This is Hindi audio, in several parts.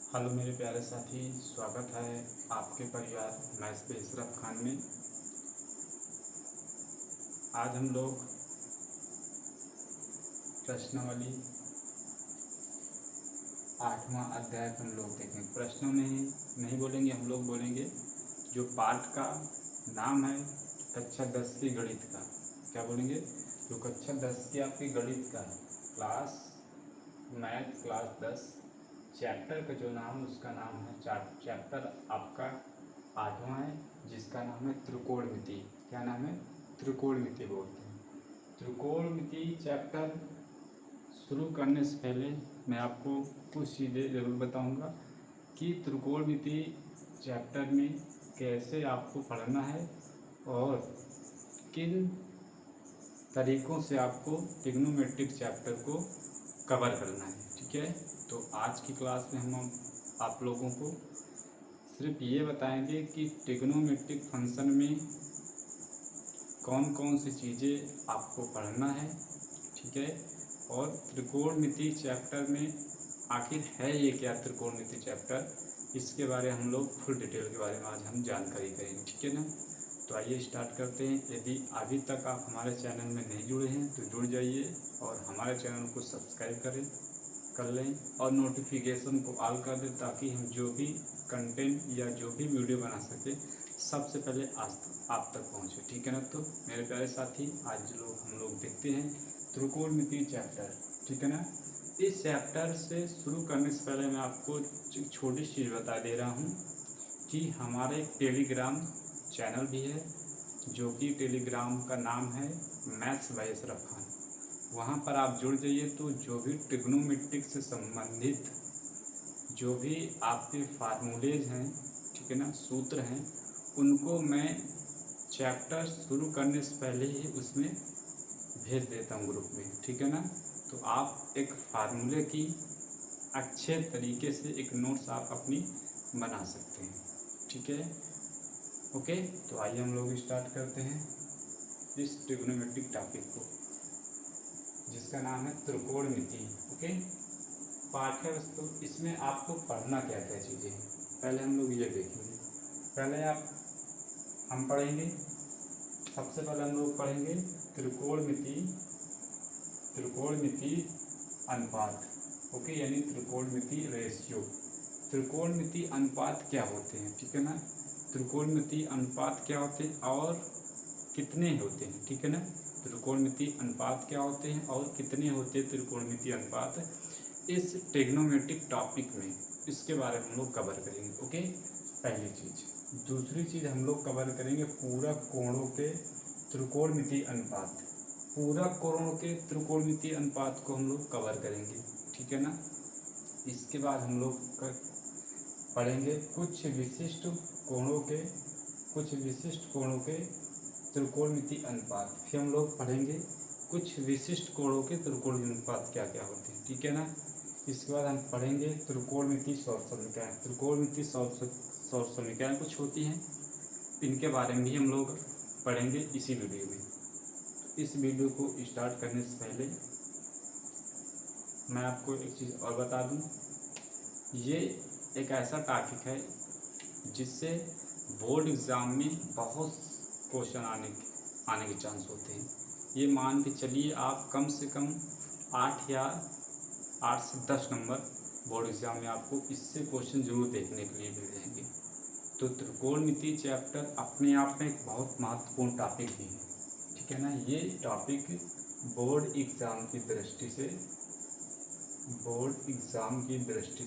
हेलो मेरे प्यारे साथी, स्वागत है आपके परिवार मैथ्स पे इशरफ खान में। आज हम लोग प्रश्नावली 8वां अध्याय हम लोग देखेंगे। प्रश्नों में नहीं बोलेंगे, हम लोग बोलेंगे जो पाठ का नाम है कक्षा 10 की गणित का। क्या बोलेंगे? जो कक्षा 10 की आपकी गणित का है, क्लास मैथ क्लास 10 चैप्टर का जो नाम है उसका नाम है चैप्टर आपका 8वां है, जिसका नाम है त्रिकोणमिति। क्या नाम है? त्रिकोणमिति बोलते हैं। त्रिकोणमिति चैप्टर शुरू करने से पहले मैं आपको कुछ चीज़ें ज़रूर बताऊंगा कि त्रिकोणमिति चैप्टर में कैसे आपको पढ़ना है और किन तरीक़ों से आपको ट्रिग्नोमेट्रिक चैप्टर को कवर करना है। ठीक है, तो आज की क्लास में हम आप लोगों को सिर्फ ये बताएंगे कि ट्रिग्नोमेट्रिक फंक्शन में कौन कौन सी चीज़ें आपको पढ़ना है। ठीक है, और त्रिकोणमिति चैप्टर में आखिर है ये क्या त्रिकोणमिति चैप्टर, इसके बारे हम लोग फुल डिटेल के बारे में आज हम जानकारी करेंगे। ठीक है ना, तो आइए स्टार्ट करते हैं। यदि अभी तक आप हमारे चैनल में नहीं जुड़े हैं तो जुड़ जाइए और हमारे चैनल को सब्सक्राइब कर लें और नोटिफिकेशन को ऑल कर दें, ताकि हम जो भी कंटेंट या जो भी वीडियो बना सके सबसे पहले आप तक पहुंचे। ठीक है ना, तो मेरे प्यारे साथी आज हम लोग देखते हैं त्रिकोणमिति चैप्टर। ठीक है ना, इस चैप्टर से शुरू करने से पहले मैं आपको एक छोटी चीज़ बता दे रहा हूँ कि हमारे टेलीग्राम चैनल भी है, जो कि टेलीग्राम का नाम है मैथ्स बाय इशरफ खान। वहाँ पर आप जुड़ जाइए, तो जो भी ट्रिग्नोमेट्रिक से संबंधित जो भी आपके फार्मूलेज हैं, ठीक है ना, सूत्र हैं, उनको मैं चैप्टर शुरू करने से पहले ही उसमें भेज देता हूँ ग्रुप में। ठीक है ना, तो आप एक फार्मूले की अच्छे तरीके से एक नोट्स आप अपनी बना सकते हैं। ठीक है, ओके, तो आइए हम लोग स्टार्ट करते हैं इस ट्रिग्नोमेट्रिक टॉपिक को, जिसका नाम है त्रिकोणमिति। ओके, पाठ्य वस्तु, इसमें आपको पढ़ना क्या क्या चीज़ें हैं पहले हम लोग ये देखेंगे। पहले हम पढ़ेंगे, सबसे पहले हम लोग पढ़ेंगे त्रिकोणमिति अनुपात। ओके, यानी त्रिकोणमिति रेशियो। त्रिकोणमिति अनुपात क्या होते हैं? ठीक है ना, त्रिकोणमिति अनुपात क्या होते हैं और कितने होते हैं? ठीक है ना, त्रिकोणमिति अनुपात क्या होते हैं और कितने होते हैं त्रिकोणमिति अनुपात, इस ट्रिग्नोमेट्रिक टॉपिक में इसके बारे में हम लोग कवर करेंगे। ओके, पहली चीज़। दूसरी चीज़ हम लोग कवर करेंगे पूरक कोणों के त्रिकोणमिति अनुपात। पूरक कोणों के त्रिकोणमिति अनुपात को हम लोग कवर करेंगे। ठीक है ना, इसके बाद हम लोग पढ़ेंगे कुछ विशिष्ट कोणों के त्रिकोणमिति अनुपात। फिर हम लोग पढ़ेंगे कुछ विशिष्ट कोणों के त्रिकोणमिति अनुपात क्या क्या होते हैं। ठीक है ना, इसके बाद हम पढ़ेंगे त्रिकोणमिति सौर समीकरण। त्रिकोणमिति सौर समीकरण कुछ होती हैं, इनके बारे में भी हम लोग पढ़ेंगे इसी वीडियो में। तो इस वीडियो को स्टार्ट करने से पहले मैं आपको एक चीज़ और बता दूं, ये एक ऐसा टॉपिक है जिससे बोर्ड एग्ज़ाम में बहुत क्वेश्चन आने के चांस होते हैं। ये मान के चलिए आप कम से कम 8 से 10 नंबर बोर्ड एग्ज़ाम में आपको इससे क्वेश्चन जरूर देखने के लिए मिल जाएंगे। तो त्रिकोणमिति चैप्टर अपने आप में एक बहुत महत्वपूर्ण टॉपिक भी है। ठीक है ना, ये टॉपिक बोर्ड एग्ज़ाम की दृष्टि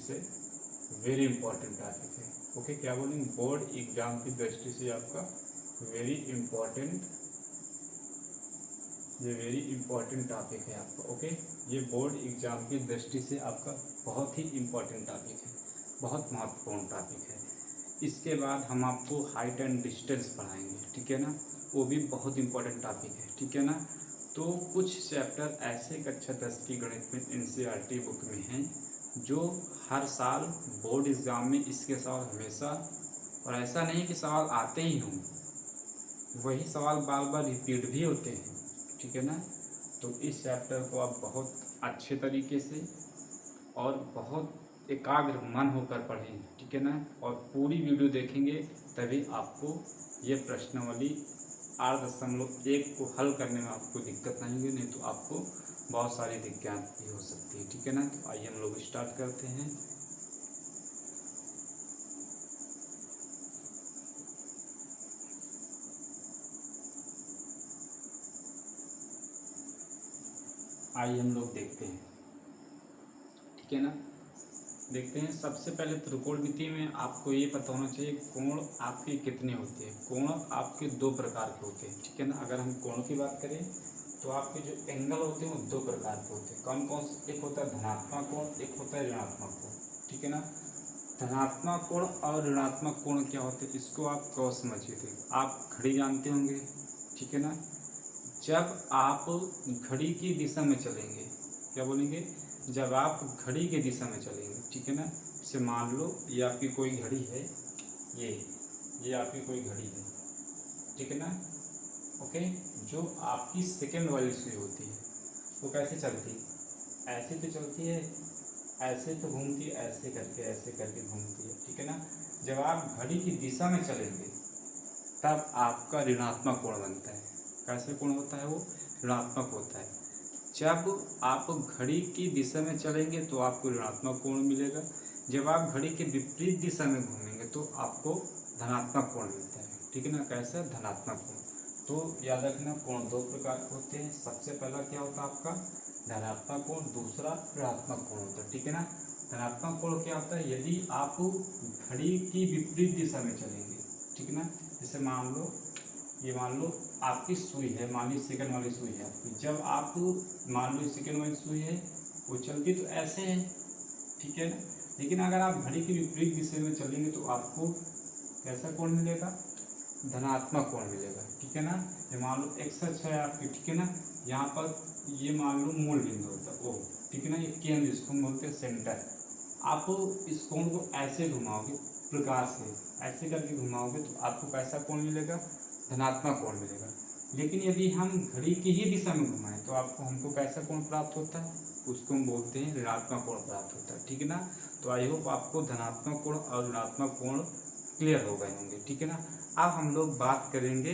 से वेरी इंपॉर्टेंट टॉपिक है। ओके, क्या बोलेंगे? बोर्ड एग्ज़ाम की दृष्टि से आपका वेरी इंपॉर्टेंट टॉपिक है आपका। ओके, ये बोर्ड एग्ज़ाम की दृष्टि से आपका बहुत ही इम्पॉर्टेंट टॉपिक है, बहुत महत्वपूर्ण टॉपिक है। इसके बाद हम आपको हाइट एंड डिस्टेंस पढ़ाएंगे। ठीक है ना, वो भी बहुत इम्पॉर्टेंट टॉपिक है। ठीक है ना, तो कुछ चैप्टर ऐसे कक्षा 10 की गणित में NCERT बुक में हैं जो हर साल बोर्ड एग्ज़ाम में इसके सवाल हमेशा, और ऐसा नहीं कि सवाल आते ही हों, वही सवाल बार बार रिपीट भी होते हैं। ठीक है ना, तो इस चैप्टर को आप बहुत अच्छे तरीके से और बहुत एकाग्र मन होकर पढ़ें, ठीक है ना, और पूरी वीडियो देखेंगे तभी आपको ये प्रश्नावली 8.1 को हल करने में आपको दिक्कत नहीं होगी, नहीं तो आपको बहुत सारी दिक्कत भी हो सकती है, ठीक है ना। तो आइए हम लोग स्टार्ट करते हैं। आइए हम लोग देखते हैं, ठीक है ना। देखते हैं, सबसे पहले त्रिकोणमिति में आपको ये पता होना चाहिए कोण आपके कितने होते हैं। कोण आपके दो प्रकार के होते हैं, ठीक है ना। अगर हम कोण की बात करें तो आपके जो एंगल होते हैं वो दो प्रकार के होते हैं। कौन कौन से? एक होता है धनात्मक कोण, एक होता है ऋणात्मक कोण, ठीक है ना। धनात्मक कोण और ऋणात्मक कोण क्या होते हैं, इसको आप कौ समझिए थे। आप घड़ी जानते होंगे, ठीक है ना। जब आप घड़ी की दिशा में चलेंगे, क्या बोलेंगे, जब आप घड़ी की दिशा में चलेंगे, ठीक है ना। जैसे मान लो ये आपकी कोई घड़ी है, ये आपकी कोई घड़ी है, ठीक है ना। ओके, जो आपकी सेकंड वाली सुई होती है वो कैसे चलती है? ऐसे तो चलती है, ऐसे तो घूमती है, ऐसे करके घूमती है, ठीक है ना। जब आप घड़ी की दिशा में चलेंगे तब आपका ऋणात्मक कोण बनता है। कैसे कोण होता है? वो ऋणात्मक होता है। जब आप घड़ी की दिशा में चलेंगे तो आपको ऋणात्मक कोण मिलेगा। जब आप घड़ी के विपरीत दिशा में घूमेंगे तो आपको धनात्मक कोण मिलता है, ठीक है ना। कैसे? धनात्मक कोण। तो याद रखना, कोण दो प्रकार के होते हैं। सबसे पहला क्या होता है आपका? धनात्मक कोण, दूसरा ऋणात्मक कोण होता है, ठीक है ना। धनात्मक कोण क्या होता है? यदि आप घड़ी की विपरीत दिशा में चलेंगे, ठीक है ना। जैसे मान लो ये मान लो आपकी सुई है, मान ली सेकंड वाली सुई है आपकी। जब आप मान लो सेकंड वाली सुई है वो चलती तो ऐसे है, ठीक है ना। लेकिन अगर आप घड़ी की विपरीत दिशा में चलेंगे तो आपको कैसा कोण मिलेगा? धनात्मक कोण मिलेगा, ठीक है ना। ये मान लो x है आपकी, ठीक है ना। यहाँ पर ये मान लो मूल बिंदु होता है ओ, ठीक है ना। ये केंद्र, इसको बोलते हैं सेंटर। आप इस कोण को ऐसे घुमाओगे, प्रकार से ऐसे करके घुमाओगे तो आपको कैसा कोण मिलेगा? धनात्मक कोण मिलेगा। लेकिन यदि हम घड़ी की ही दिशा में घुमाएं तो हमको कैसा कोण प्राप्त होता है? उसको हम बोलते हैं ऋणात्मक कोण प्राप्त होता है, ठीक है ना। तो आई होप आपको धनात्मक कोण और ऋणात्मक कोण क्लियर हो गए होंगे, ठीक है ना। अब हम लोग बात करेंगे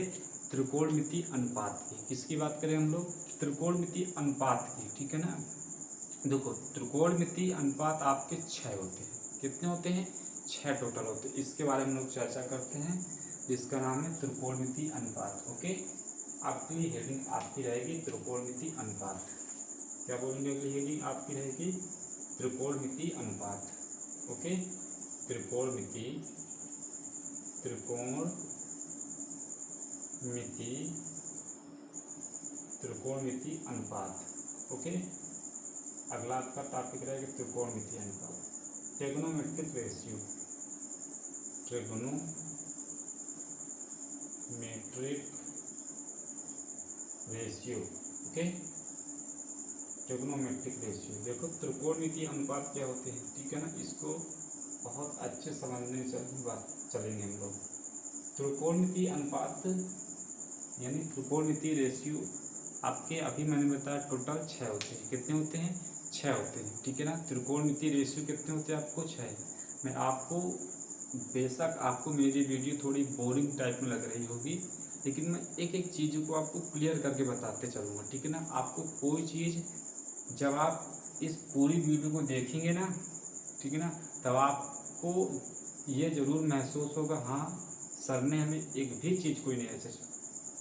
त्रिकोणमिति अनुपात की। किसकी बात करें हम लोग? त्रिकोणमिति अनुपात की, ठीक है ना। देखो, त्रिकोणमिति अनुपात आपके 6 होते हैं। कितने होते हैं? 6 टोटल होते हैं। इसके बारे में हम लोग चर्चा करते हैं, जिसका नाम है त्रिकोणमिति अनुपात। ओके, आपकी हेडिंग आपकी रहेगी त्रिकोणमिति अनुपात। क्या बोलेंगे? अगली हेडिंग आपकी रहेगी त्रिकोणमिति अनुपात। ओके, त्रिकोणमिति अनुपात। ओके, अगला आपका टॉपिक रहेगा त्रिकोणमिति अनुपात, trigonometric ratio. Okay, trigonometric ratio. देखो, त्रिकोणमिति अनुपात क्या होते हैं, ठीक है ना। इसको बहुत अच्छे समझने चलेंगे हम लोग। त्रिकोणमिति अनुपात यानी त्रिकोणमिति रेशियो आपके, अभी मैंने बताया टोटल 6 होते हैं। कितने होते हैं? 6 होते हैं, ठीक है ना। त्रिकोणमिति रेशियो कितने होते हैं? आपको 6। मैं आपको, बेशक आपको मेरी वीडियो थोड़ी बोरिंग टाइप में लग रही होगी, लेकिन मैं एक एक चीज़ को आपको क्लियर करके बताते चलूँगा, ठीक है ना। आपको कोई चीज़, जब आप इस पूरी वीडियो को देखेंगे ना, ठीक है ना, तब आपको ये ज़रूर महसूस होगा, हाँ सर ने हमें एक भी चीज़ कोई नहीं ऐसे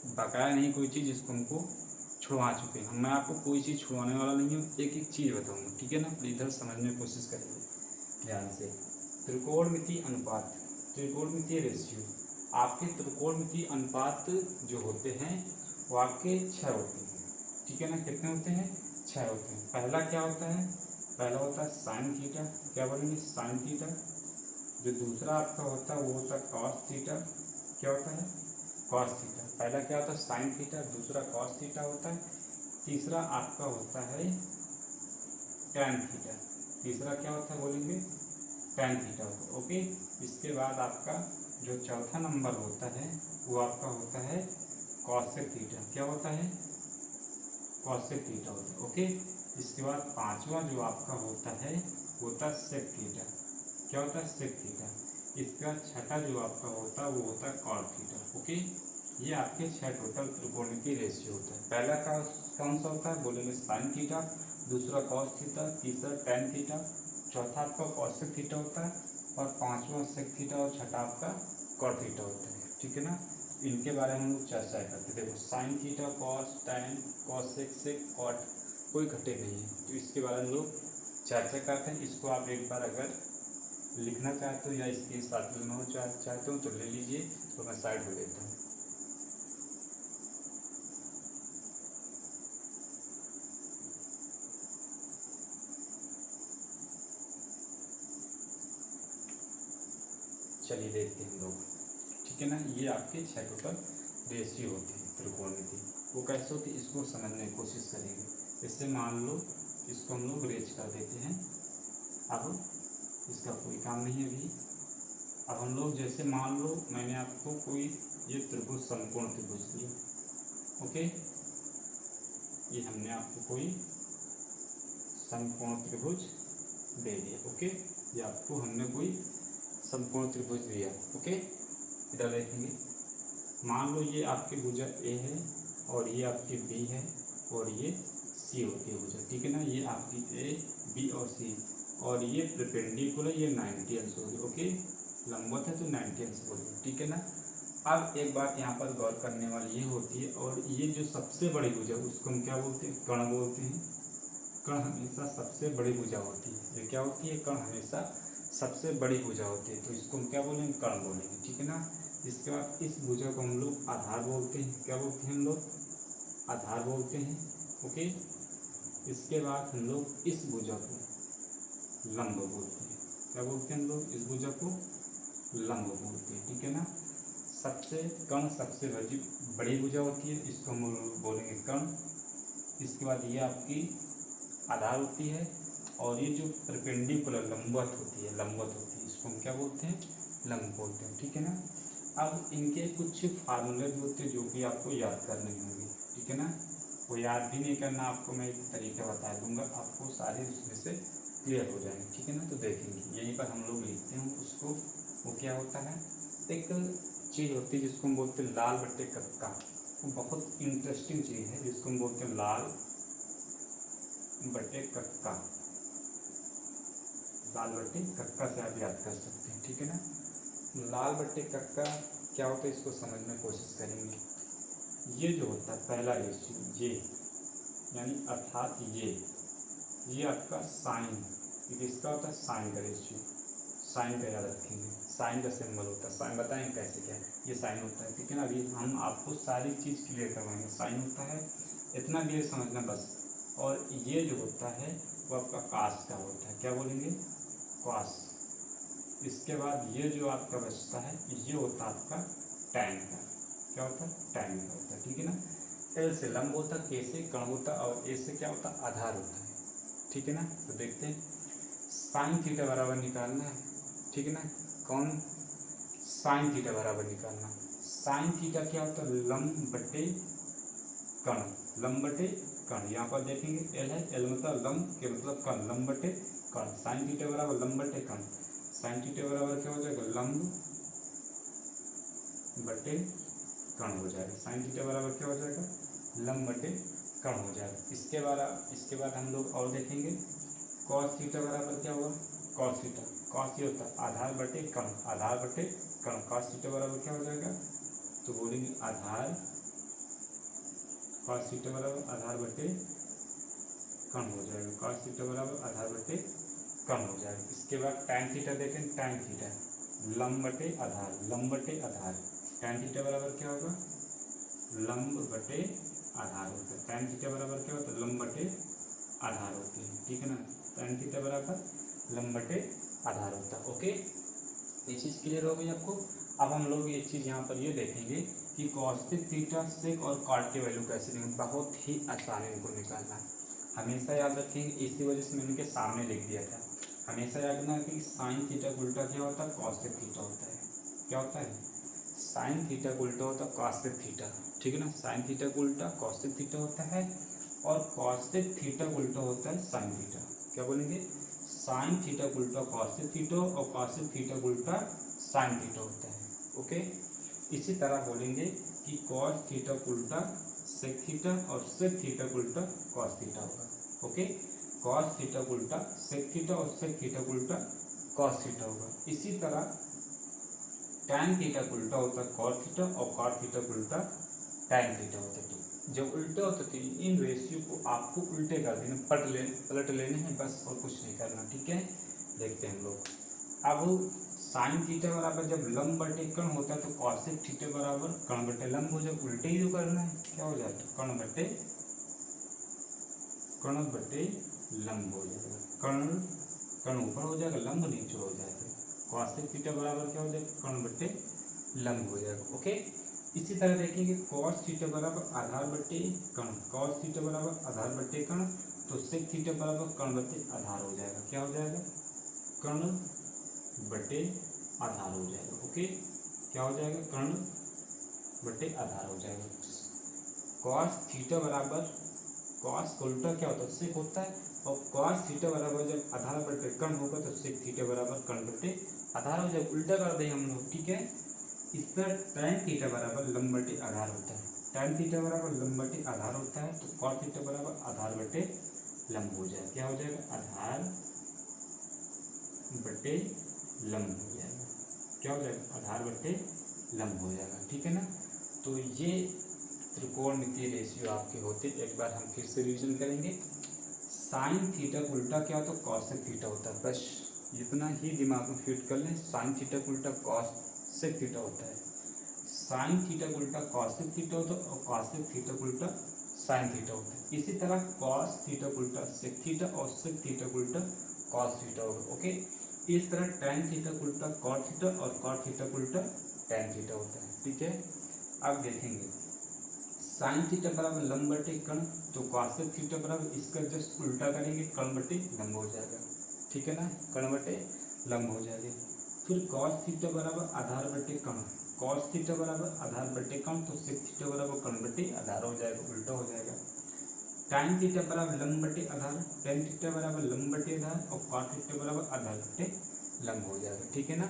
बकाया नहीं, कोई चीज़ इसको हमको छुड़वा चुके हैं। मैं आपको कोई चीज़ छुड़वाने वाला नहीं हूँ, एक एक चीज़ बताऊँगा, ठीक है ना। इधर समझने की कोशिश करेंगे ध्यान से। त्रिकोणमिति अनुपात, त्रिकोणमिति रेशियो। आपके त्रिकोणमिति अनुपात जो होते हैं वो आपके 6 होते हैं, ठीक है ना। कितने होते हैं? 6 होते हैं। पहला क्या होता है? पहला होता है साइन थीटा। क्या बोलेंगे? Sine theta. जो दूसरा आपका होता है वो होता है कॉस थीटा। क्या होता है? Cos theta. पहला क्या होता है? साइन थीटा, दूसरा कॉस थीटा होता है, तीसरा आपका होता है टैन थीटा। तीसरा क्या होता है बोलेंगे? टैन थीटा होता है। ओके, इसके बाद आपका जो चौथा नंबर होता है वो आपका होता है कॉसेक थीटा। क्या होता है? कॉसेक थीटा होता है। ओके, इसके बाद पांचवा जो आपका होता है होता है सेक थीटा। क्या होता है? Sec theta. इसका छठा जो आपका होता है वो होता है कॉट थीटा। ओके, ये आपके 6 टोटल त्रिकोणमितीय रेशियो होता है। पहला का कौन सा होता है? बोलेंगे साइन थीटा, दूसरा कॉस थीटा, तीसरा टैन थीटा, चौथा आपका कॉसेक थीटा होता है, और पांचवा सेक थीटा, और छठा आपका कॉट थीटा होता है। ठीक है ना, इनके बारे में हम लोग चर्चा करते हैं। देखो sine theta, cos, tan, cosec, sec, cot कोई घटे नहीं है, तो इसके बारे में लोग चर्चा करते हैं। इसको आप एक बार अगर लिखना चाहते हो या इसके साथ में चाहते हो तो ले लीजिए, तो मैं साइड हो लेता हूँ। चलिए देखते हैं हम लोग। ठीक है ना, ये आपके 6 टोटल रेशियो होते हैं त्रिकोणमिति। वो कैसे होती है इसको समझने की कोशिश करेंगे। इससे मान लो इसको हम लोग रेज कर देते हैं। अब इसका कोई काम नहीं है अभी। अब हम लोग जैसे मान लो मैंने आपको कोई ये त्रिभुज समकोण त्रिभुज दिया। ओके, ये हमने आपको कोई समकोण त्रिभुज दे दिया। ओके, ये आपको हमने कोई समकोण त्रिभुज दिया। ओके, इधर देखेंगे, मान लो ये आपकी भुजा ए है और ये आपकी बी है और ये सी होती है भुजा। ठीक है ना, ये आपकी ए, बी और सी, और ये परपेंडिकुलर, ये 90 अंश होगी। ओके, लंबवत है तो 90 अंश होगी। ठीक है ना, अब एक बात यहाँ पर गौर करने वाली ये होती है, और ये जो सबसे बड़ी भुजा उसको हम क्या बोलते हैं? कर्ण बोलते हैं। कर्ण हमेशा सबसे बड़ी भुजा होती है। ये क्या होती है? कर्ण हमेशा सबसे बड़ी भुजा होती है, तो इसको हम क्या बोलेंगे? कर्ण बोलेंगे। ठीक है ना, इसके बाद इस भुजा को हम लोग आधार बोलते हैं। क्या बोलते हैं हम लोग? आधार बोलते हैं। ओके, इसके बाद हम लोग इस भुजा को लंब बोलते हैं। क्या बोलते हैं हम लोग? इस भुजा को लंब बोलते हैं। ठीक है ना, सबसे कर्ण सबसे बड़ी भुजा होती है, इसको हम लोग बोलेंगे कर्ण। इसके बाद ये आपकी आधार होती है, और ये जो परपेंडिकुलर लंबवत होती है, इसको हम क्या बोलते हैं? लंब बोलते हैं। ठीक है ना, अब इनके कुछ फार्मूले भी होते हैं जो कि आपको याद करने होंगे। ठीक है ना, वो याद भी नहीं करना, आपको मैं एक तरीका बता दूंगा, आपको सारे उसमें से क्लियर हो जाएंगे। ठीक है ना, तो देखेंगे यहीं पर हम लोग लिखते हैं उसको। वो क्या होता है? एक चीज़ होती है जिसको हम बोलते हैं लाल बट्टे कक्का। वो बहुत इंटरेस्टिंग चीज़ है जिसको हम बोलते हैं लाल बट्टे कक्का। लाल बट्टे कक्का से आप याद कर सकते हैं। ठीक है ना, लाल बट्टे कक्का क्या होता है इसको समझने की कोशिश करेंगे। ये जो होता है पहला रेशियो, ये यानी अर्थात ये आपका साइन, ये किसका होता है? साइन का रेशियो। साइन का याद रखेंगे, साइन का सिंबल होता है। साइन बताएं कैसे क्या है? ये साइन होता है। ठीक है ना, अभी हम आपको सारी चीज़ क्लियर करवाएंगे। साइन होता है, इतना भी समझना बस। और ये जो होता है वो आपका कास का होता है। क्या बोलेंगे? कास। इसके बाद ये जो आपका बचता है ये होता है आपका टैन का। क्या होता है? टैन का होता है। ठीक है ना, एल से लंब होता है, के से कर्ण होता है, और ए से क्या होता है? आधार होता है। ठीक है ना, तो देखते हैं साइन थीटा बराबर निकालना है। ठीक है ना, कौन? साइन थीटा बराबर निकालना। साइन थीटा क्या होता है? लंब बटे कर्ण। लंब बटे कर्ण, यहाँ पर देखेंगे एल है, एल मतलब लंब, के मतलब कर्ण, लंब बटे कर्ण। साइन थीटा बराबर लंब बटे कर्ण। साइन थीटा बराबर क्या हो जाएगा? लंब बटे कर्ण हो जाएगा। साइन थीटा बराबर क्या हो जाएगा? लंब बटे कर्ण हो जाएगा। इसके बाद हम लोग और देखेंगे कॉस थीटा बराबर क्या होगा? Cos theta. कॉस ये होता है आधार बटे कर्ण, आधार बटे कर्ण। कॉस थीटा बराबर क्या हो जाएगा? तो बोलेंगे आधार, कॉस थीटा बराबर आधार बटे कर्ण हो जाएगा। कॉस थीटा बराबर आधार बटे कर्ण हो जाएगा। इसके बाद टैन थीटा देखें, टैन थीटा लंब बटे आधार, लंब बटे आधार। टैन थीटा बराबर क्या होगा? लंब बटे आधार होता है। टैन थीटा बराबर क्या होता है? लंब बटे आधार होती है। ठीक है ना, टैन थीटा बराबर लंब बटे आधार होता है। ओके, ये चीज़ क्लियर हो गई आपको। अब हम लोग एक चीज़ यहाँ पर ये देखेंगे कि कॉसेक थीटा, सेक और कॉट की वैल्यू कैसे निकालें। बहुत ही आसान है इनको निकालना है। हमेशा याद रखेंगे, इसी वजह से मैंने इनके सामने लिख दिया था। हमेशा याद रखना कि साइन थीटा का उल्टा क्या होता है? कॉसेक थीटा होता है। क्या होता है? साइन थीटा का उल्टा होता है कॉसेक थीटा। ठीक है ना, साइन थीटा का उल्टा कॉसेक थीटा होता है, और कॉसेक थीटा का उल्टा होता है साइन थीटा। क्या बोलेंगे? साइन थीटा का उल्टा कॉसेक थीटा और कॉसेक थीटा का उल्टा साइन थीटा होता है। ओके, इसी तरह बोलेंगे कि कॉस थीटा का उल्टा सेक थीटा और सेक थीटा का उल्टा कॉस थीटा होगा। ओके, कॉस थीटा का उल्टा सेक थीटा और सेक थीटा का उल्टा कॉस थीटा होगा। इसी तरह टैन थीटा का उल्टा होता है कॉट थीटा और कॉट थीटा का उल्टा टैन थीटा होता है। तो जब उल्टे होते थे इन रेशियो को आपको उल्टे कर देना, पलट लेने हैं बस, और कुछ नहीं करना। ठीक है, देखते हैं हम लोग। अब साइन थीटा बराबर जब लंब बटे कर्ण होता है तो कॉसेक थीटा बराबर कर्ण बटे लंब हो जाए, उल्टे ही तो करना है। क्या हो जाएगा? कर्ण बटे लंब हो जाएगा। कर्ण ऊपर हो जाएगा, लंब नीचे हो जाएगा। कॉसेक थीटा बराबर क्या हो जाएगा? कर्ण बटे लंब हो जाएगा। ओके, इसी तरह देखेंगे कॉस थीटा बराबर आधार बटे कर्ण, कॉस थीटा बराबर आधार बटे कर्ण, तो सेक थीटा बराबर कर्ण बटे आधार हो जाएगा। क्या हो जाएगा? कर्ण बटे आधार हो जाएगा। ओके, क्या हो जाएगा? कर्ण बटे आधार हो जाएगा। कॉस थीटा बराबर कॉस का उल्टा क्या होता है? सेक होता है, और कॉस थीटा बराबर जब आधार बटे कर्ण होगा तो सेक थीटा बराबर कर्ण बटे आधार हो जाएगा। उल्टा कर देंगे हम लोग। ठीक है, इस पर टैन थीटा बराबर लंब बटे आधार होता है। टैन थीटा बराबर लंब बटे आधार होता है, तो कॉट थीटा बराबर आधार बटे लंब हो जाएगा। क्या हो जाएगा? आधार बटे लंब हो जाएगा। क्या हो जाएगा? आधार बटे लंब हो जाएगा। ठीक है ना, तो ये त्रिकोणमितीय रेशियो आपके होते। एक बार हम फिर से रिवीजन करेंगे। साइन थीटा का उल्टा क्या होता है? कॉसेक थीटा होता है। बस इतना ही दिमाग में फिट कर लें। साइन थीटा का उल्टा कॉसेक थीटा होता है, साइन थीटा का उल्टा कॉसेक थीटा होता है, और कॉसेक थीटा का उल्टा साइन थीटा होता है। इसी तरह कॉस थीटा का उल्टा सेक थीटा और सेक थीटा का उल्टा कॉस थीटा होगा। ओके, इस तरह टैन थीटा का उल्टा कॉट थीटा और कॉट थीटा का उल्टा टैन थीटा होता है। ठीक है, अब देखेंगे साइन थीटा बराबर लंब बटे कर्ण, तो कॉसेक थीटा बराबर इसका जस्ट उल्टा करेंगे, कर्ण बटे लंब हो जाएगा। ठीक है ना, कर्ण बटे लंब हो जाएगा। फिर कॉस थीटा बराबर आधार बटे कर्ण, कॉस थीटा बराबर आधार बटे कर्ण, तो सेक थीटा बराबर कर्ण बटे आधार हो जाएगा, उल्टा हो जाएगा। टैन थीटा बराबर लंब बटे आधार, टैन थीटा बराबर लंब बटे आधार, और कॉट थीटा बराबर आधार बटे लंब हो जाएगा। ठीक है ना,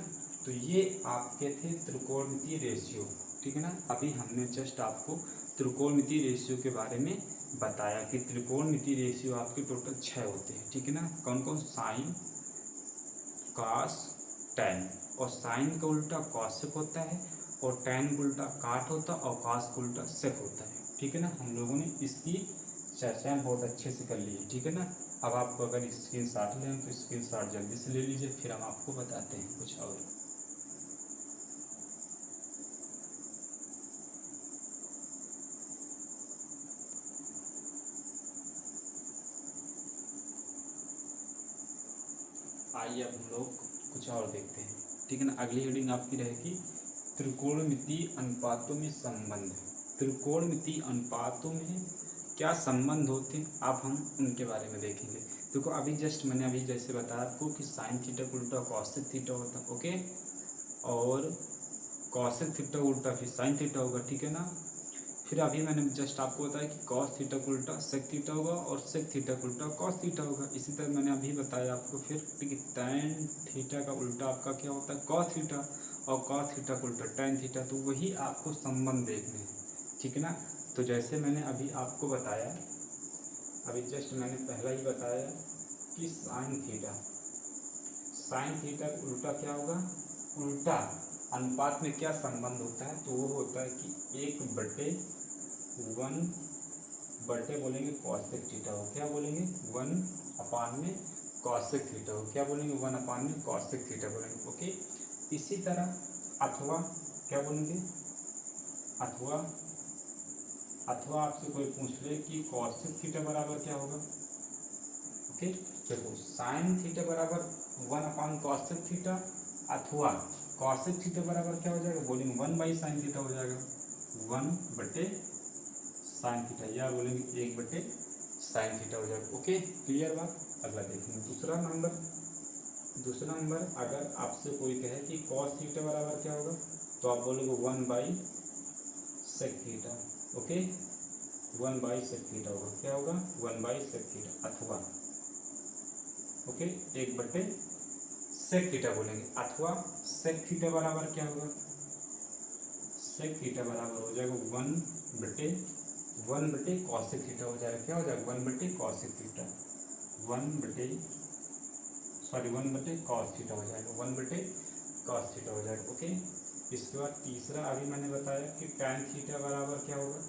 तो ये आपके थे त्रिकोणमितीय रेशियो। ठीक है ना, अभी हमने जस्ट आपको त्रिकोणमितीय रेशियो के बारे में बताया कि त्रिकोणमितीय रेशियो आपके टोटल 6 होते हैं। ठीक है ना, कौन कौन? साइन, कॉस, टैन, और साइन का उल्टा कॉसेक होता है, और टैन का उल्टा काट होता है, और कॉस का उल्टा सेक होता है। ठीक है ना, हम लोगों ने इसकी चर्चाएं बहुत अच्छे से कर ली है। ठीक है ना, अब आपको अगर स्क्रीनशॉट लें तो स्क्रीनशॉट जल्दी से ले लीजिए, फिर हम आपको बताते हैं कुछ और। आइए अब हम लोग कुछ और देखते हैं। ठीक है ना, अगली हेडिंग आपकी रहेगी त्रिकोणमितीय अनुपातों में संबंध। त्रिकोणमितीय अनुपातों में क्या संबंध होते हैं, अब हम उनके बारे में देखेंगे। देखो अभी जस्ट मैंने अभी जैसे बताया आपको कि साइन थीटा का उल्टा कॉसेक थीटा होता है। ओके, और कॉसेक थीटा उल्टा फिर साइन थीटा होगा। ठीक है ना, फिर अभी मैंने जस्ट आपको बताया कि कॉस थीटा का उल्टा सेक थीटा होगा, और सेक थीटा का उल्टा कॉस थीटा होगा। इसी तरह मैंने अभी बताया आपको फिर कि टैन थीटा का उल्टा आपका क्या होता है? कॉस थीटा, और कॉस थीटा का उल्टा टैन थीटा। तो वही आपको संबंध देखने हैं। ठीक है ना, तो जैसे मैंने अभी आपको बताया, अभी जस्ट मैंने पहला ही बताया कि साइन थीटा का उल्टा क्या होगा? उल्टा अनुपात में क्या संबंध होता है? तो वो होता है कि 1/1 बटे बोलेंगे कॉसेक थीटा हो। क्या बोलेंगे? 1/में कॉसेक थीटा हो। क्या बोलेंगे? 1/में कॉसेक थीटा बोलेंगे। ओके, इसी तरह अथवा क्या बोलेंगे? अथवा आपसे कोई पूछ ले कि कॉसेक थीटा बराबर क्या होगा। ओके, देखो साइन थीटा बराबर 1/कॉसेक थीटा, अथवा कॉसेक थीटा बराबर क्या हो जाएगा? बोलेंगे 1/साइन थीटा हो जाएगा, 1/साइन थीटा, या बोलेंगे 1/साइन थीटा हो जाएगा। ओके, क्लियर बात। अगला देखेंगे दूसरा नंबर अगर आपसे कोई कहे कि कॉस थीटा बराबर क्या होगा, तो आप बोलोगे 1/सेक थीटा। ओके, 1/सेक थीटा होगा। क्या होगा? 1/सेक थीटा। ओके, 1/sec थीटा बोलेंगे, अथवा sec थीटा बराबर क्या होगा, sec थीटा बराबर हो जाएगा 1/cos थीटा हो जाएगा, क्या हो जाएगा 1/cos थीटा, 1/cos थीटा हो जाएगा, 1/cos थीटा हो जाएगा। ओके, इसके बाद तीसरा अभी मैंने बताया कि tan थीटा बराबर क्या होगा,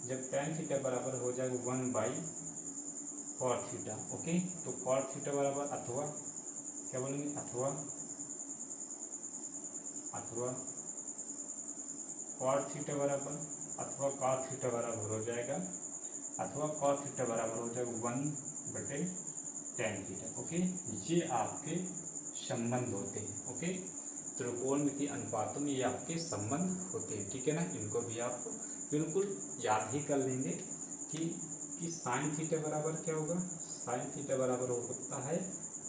जब tan थीटा बराबर हो जाएगा 1/cot थीटा। ओके, तो cot थीटा बराबर अथवा क्या बोलेंगे, अथवा cot थीटा बराबर अथवा cot थीटा बराबर हो जाएगा, अथवा cot थीटा बराबर हो जाएगा 1/tan थीटा। ओके, ये आपके संबंध होते हैं। ओके, त्रिकोणमितीय अनुपातों में ये आपके संबंध होते हैं, ठीक है ना। इनको भी आप बिल्कुल याद ही कर लेंगे कि साइन थीटा बराबर क्या होगा, साइन थीटा बराबर होता है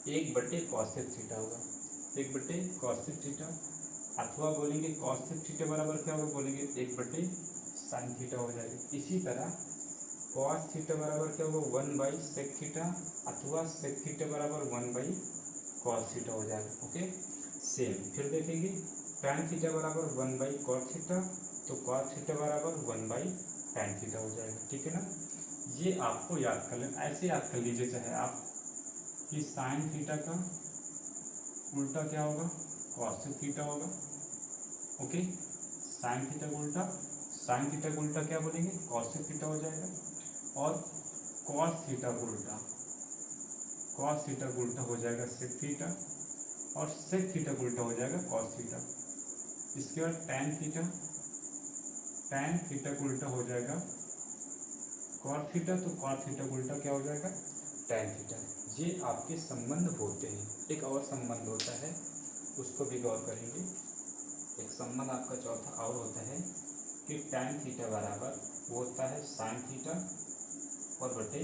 1/cos थीटा होगा, 1/cos थीटा, अथवा बोलेंगे cos थीटा बराबर क्या होगा, बोलेंगे 1/sin थीटा हो जाएगा। इसी तरह cos थीटा बराबर क्या होगा 1/sec थीटा, अथवा sec थीटा बराबर 1/cos थीटा हो जाएगा। ओके, सेम फिर देखेंगे tan थीटा बराबर 1/cot थीटा, तो cot थीटा बराबर 1/tan थीटा हो जाएगा, ठीक है ना। ये आपको याद कर लेना, ऐसे याद कर लीजिए चाहे आप कि sin थीटा का उल्टा क्या होगा, cos थीटा होगा। ओके, sin थीटा का उल्टा क्या बोलेंगे, cos थीटा हो जाएगा, और cos थीटा का उल्टा हो जाएगा sec थीटा, और sec थीटा का उल्टा हो जाएगा cos थीटा। इसके बाद tan थीटा का उल्टा हो जाएगा cot थीटा, तो cot थीटा का उल्टा क्या हो जाएगा tan थीटा। ये आपके संबंध होते हैं। एक और संबंध होता है, उसको भी गौर करेंगे। एक संबंध आपका चौथा और होता है कि tan थीटा बराबर वो होता है sin थीटा और बटे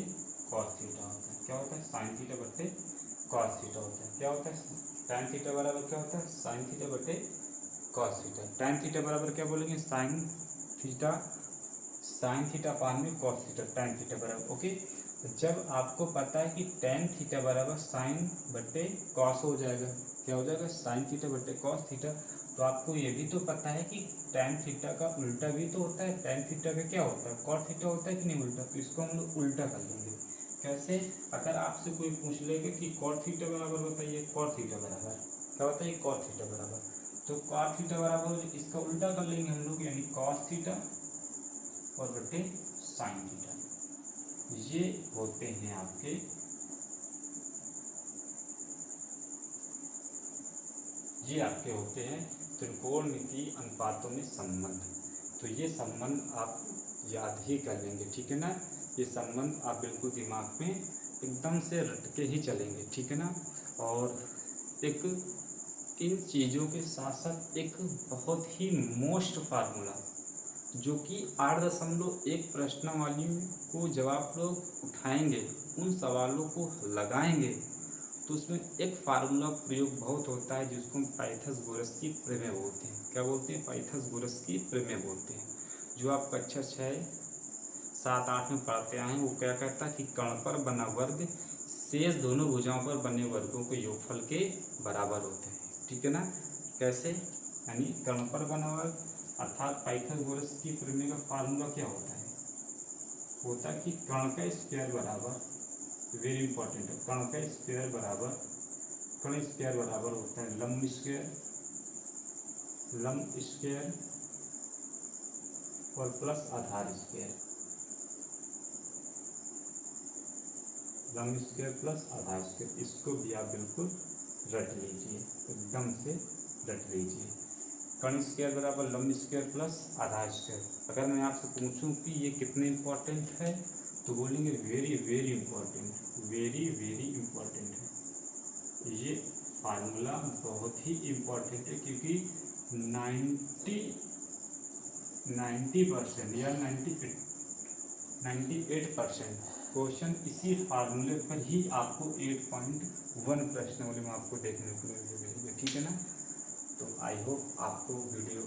cos थीटा होता है। क्या होता है, sin थीटा बटे cos थीटा होता है। क्या होता है, tan थीटा बराबर क्या होता है, sin थीटा बटे cos थीटा। tan थीटा बराबर क्या बोलेंगे, sin थीटा पान में cos थीटा, tan थीटा बराबर। ओके, तो जब आपको पता है कि tan थीटा बराबर sin बटे cos हो जाएगा, क्या हो जाएगा, sin थीटा बटे cos थीटा, तो आपको ये भी तो पता है कि tan थीटा का उल्टा भी तो होता है, tan थीटा का क्या होता है, cot थीटा होता है कि नहीं उल्टा, तो इसको हम लोग उल्टा कर लेंगे। कैसे, अगर आपसे कोई पूछ लेगा कि cot थीटा बराबर बताइए, cot थीटा बराबर क्या होता है, cot थीटा बराबर, तो cot थीटा बराबर इसका उल्टा कर लेंगे हम लोग, यानी cos थीटा और बटे sin थीटा। ये होते हैं आपके होते हैं त्रिकोणमितीय अनुपातों में संबंध। तो ये संबंध आप याद ही कर लेंगे, ठीक है ना। ये संबंध आप बिल्कुल दिमाग में एकदम से रट के ही चलेंगे, ठीक है ना। और एक इन चीज़ों के साथ साथ एक बहुत ही मोस्ट फार्मूला जो कि 8.1 प्रश्नावली को जब आप लोग उठाएंगे, उन सवालों को लगाएंगे, तो उसमें एक फार्मूला प्रयोग बहुत होता है जिसको पाइथागोरस की प्रमेय बोलते हैं। क्या बोलते हैं, पाइथागोरस की प्रमेय बोलते हैं। जो आप कक्षा 6, 7, 8 में पढ़ते आए हैं, वो क्या कहता है कि कर्ण पर बना वर्ग शेष दोनों भुजाओं पर बने वर्गों के योगफल के बराबर होते हैं, ठीक है ना। कैसे, यानी कर्ण पर बना वर्ग अर्थात पाइथागोरस की प्रमेय का फार्मूला क्या होता है, कि कर्ण का स्क्वायर बराबर, वेरी इंपॉर्टेंट है, कर्ण का स्क्वायर बराबर होता है लंब स्क्वायर और प्लस आधार स्क्वायर, लंब स्क्वायर प्लस आधार स्क्वायर। इसको भी आप बिल्कुल रट लीजिए, एकदम से रट लीजिए। कर्ण स्क्वायर बराबर लंब स्क्वायर प्लस आधार स्क्वायर। अगर मैं आपसे पूछूं कि ये कितने इंपॉर्टेंट है, तो बोलेंगे very very important, very very important है। ये फार्मूला बहुत ही इंपॉर्टेंट है, क्योंकि 90% या 98% क्वेश्चन इसी फार्मूले पर ही आपको 8.1 प्रश्नावली में आपको देखने को मिलेगा, ठीक है ना। तो आई होप आपको वीडियो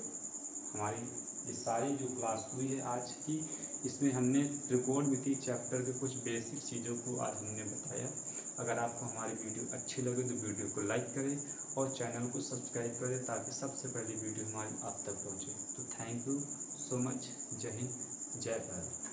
हमारी ये सारी जो क्लास हुई है आज की, इसमें हमने त्रिकोणमिति चैप्टर के कुछ बेसिक चीज़ों को आज हमने बताया। अगर आपको हमारी वीडियो अच्छी लगे तो वीडियो को लाइक करें और चैनल को सब्सक्राइब करें ताकि सबसे पहली वीडियो हमारी आप तक पहुँचे। तो थैंक यू सो मच। जय हिंद, जय भारत।